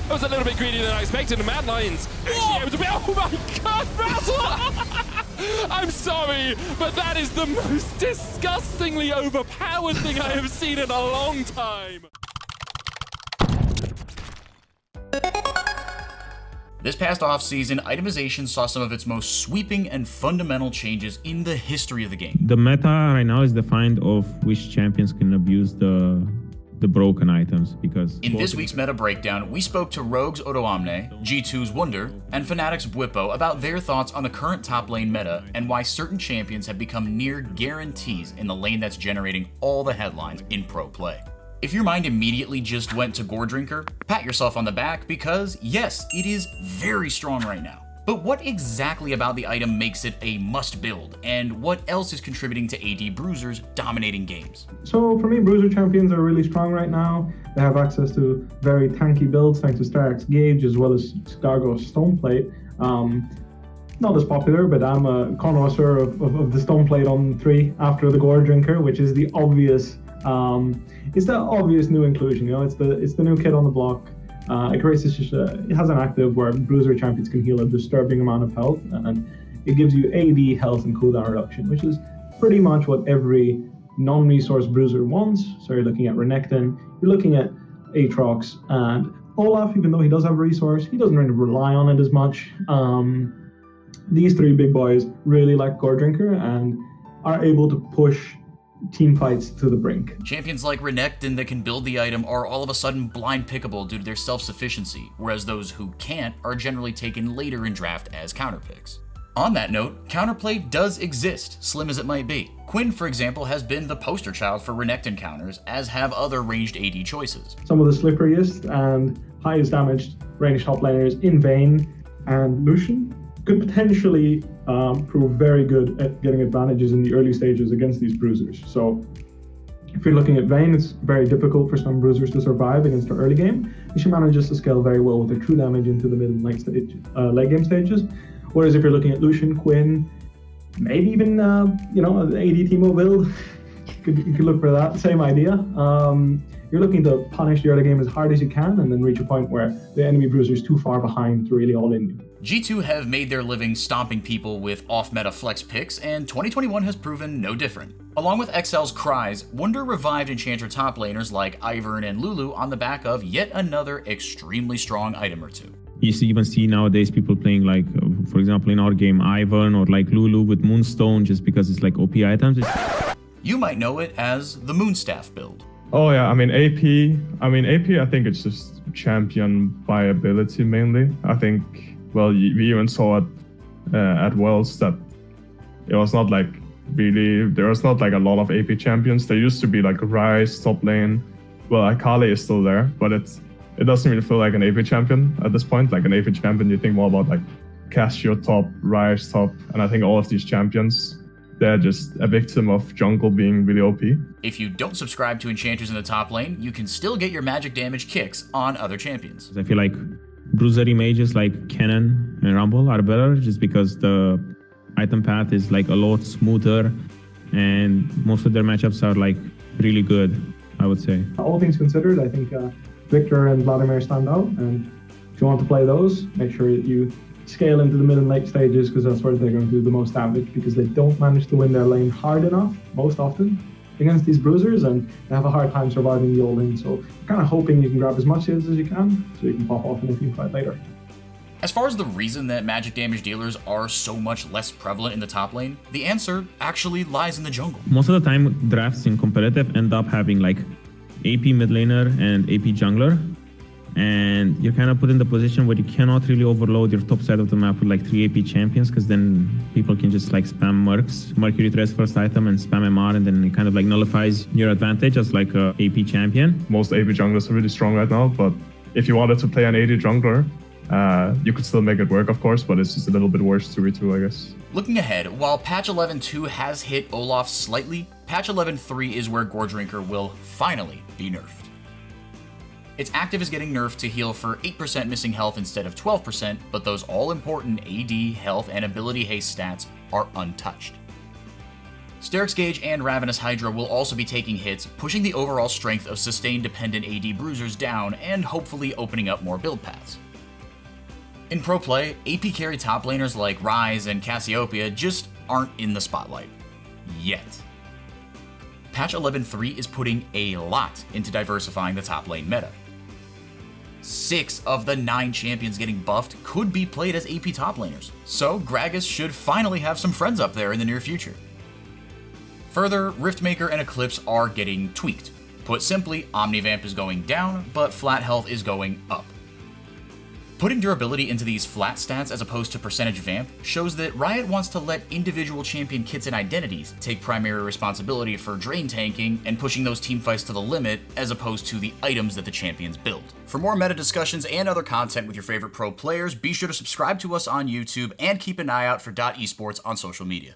That was a little bit greedier than I expected. And Mad Lions actually able to be. Oh my god, Razzle! I'm sorry, but that is the most disgustingly overpowered thing I have seen in a long time. This past offseason, itemization saw some of its most sweeping and fundamental changes in the history of the game. The meta right now is defined of which champions can abuse the broken items, because... In this week's meta breakdown, we spoke to Rogue's Odoamne, G2's Wunder, and Fnatic's Bwipo about their thoughts on the current top lane meta and why certain champions have become near guarantees in the lane that's generating all the headlines in pro play. If your mind immediately just went to Goredrinker, pat yourself on the back because, yes, it is very strong right now. But what exactly about the item makes it a must build, and what else is contributing to AD Bruiser's dominating games? So for me, Bruiser champions are really strong right now. They have access to very tanky builds thanks to Stark's Gauge as well as Scargo's Stoneplate. Not as popular, but I'm a connoisseur of the Stoneplate on 3 after the Goredrinker, which is the obvious it's the obvious new inclusion. You know, it's the new kid on the block. It has an active where Bruiser champions can heal a disturbing amount of health, and it gives you AD health and cooldown reduction, which is pretty much what every non-resource Bruiser wants. So you're looking at Renekton, you're looking at Aatrox, and Olaf, even though he does have a resource, he doesn't really rely on it as much. These 3 big boys really like Goredrinker and are able to push team fights to the brink. Champions like Renekton that can build the item are all of a sudden blind pickable due to their self-sufficiency, whereas those who can't are generally taken later in draft as counterpicks. On that note, counterplay does exist, slim as it might be. Quinn, for example, has been the poster child for Renekton counters, as have other ranged AD choices. Some of the slipperiest and highest damaged ranged top laners in Vayne and Lucian could potentially prove very good at getting advantages in the early stages against these bruisers. So if you're looking at Vayne, it's very difficult for some bruisers to survive against the early game. She manages to scale very well with her true damage into the mid and late game stages. Whereas if you're looking at Lucian, Quinn, maybe even an AD Teemo build, you could look for that. Same idea. You're looking to punish the early game as hard as you can and then reach a point where the enemy bruiser is too far behind to really all-in you. G2 have made their living stomping people with off-meta flex picks, and 2021 has proven no different. Along with XL's Cries, Wunder revived enchanter top laners like Ivern and Lulu on the back of yet another extremely strong item or two. You even see nowadays people playing like, for example, in our game, Ivern or like Lulu with Moonstone just because it's like OP items. You might know it as the Moonstaff build. Oh yeah, I mean AP, I think it's just champion viability mainly. I think, well, we even saw it at Worlds that it was not like really, there was not like a lot of AP champions. There used to be like Ryze top lane. Well, Akali is still there, but it doesn't really feel like an AP champion at this point. Like an AP champion, you think more about like Cassio top, Ryze top, and I think all of these champions, they're just a victim of jungle being really OP. If you don't subscribe to enchanters in the top lane, you can still get your magic damage kicks on other champions. I feel like bruiser mages like Kennen and Rumble are better just because the item path is like a lot smoother and most of their matchups are like really good, I would say. All things considered, I think Victor and Vladimir stand out, and if you want to play those, make sure that you scale into the mid and late stages because that's where they're going to do the most damage, because they don't manage to win their lane hard enough most often against these bruisers, and they have a hard time surviving the all-in. So you're kind of hoping you can grab as much kills as you can so you can pop off in a team fight later. As far as the reason that magic damage dealers are so much less prevalent in the top lane, the answer actually lies in the jungle. Most of the time drafts in competitive end up having like AP mid laner and AP jungler, and you're kind of put in the position where you cannot really overload your top side of the map with like 3 AP champions, because then people can just like spam Mercs, Mercury Thread's first item, and spam MR, and then it kind of like nullifies your advantage as like a AP champion. Most AP junglers are really strong right now, but if you wanted to play an AD jungler, you could still make it work, of course, but it's just a little bit worse 2v2, I guess. Looking ahead, while patch 11.2 has hit Olaf slightly, patch 11.3 is where Goredrinker will finally be nerfed. Its active is getting nerfed to heal for 8% missing health instead of 12%, but those all-important AD, health, and ability haste stats are untouched. Sterix Gauge and Ravenous Hydra will also be taking hits, pushing the overall strength of sustain-dependent AD Bruisers down and hopefully opening up more build paths. In pro play, AP carry top laners like Ryze and Cassiopeia just aren't in the spotlight. Yet. Patch 11.3 is putting a lot into diversifying the top lane meta. 6 of the 9 champions getting buffed could be played as AP top laners, so Gragas should finally have some friends up there in the near future. Further, Riftmaker and Eclipse are getting tweaked. Put simply, Omnivamp is going down, but flat health is going up. Putting durability into these flat stats as opposed to percentage vamp shows that Riot wants to let individual champion kits and identities take primary responsibility for drain tanking and pushing those teamfights to the limit as opposed to the items that the champions build. For more meta discussions and other content with your favorite pro players, be sure to subscribe to us on YouTube and keep an eye out for Esports on social media.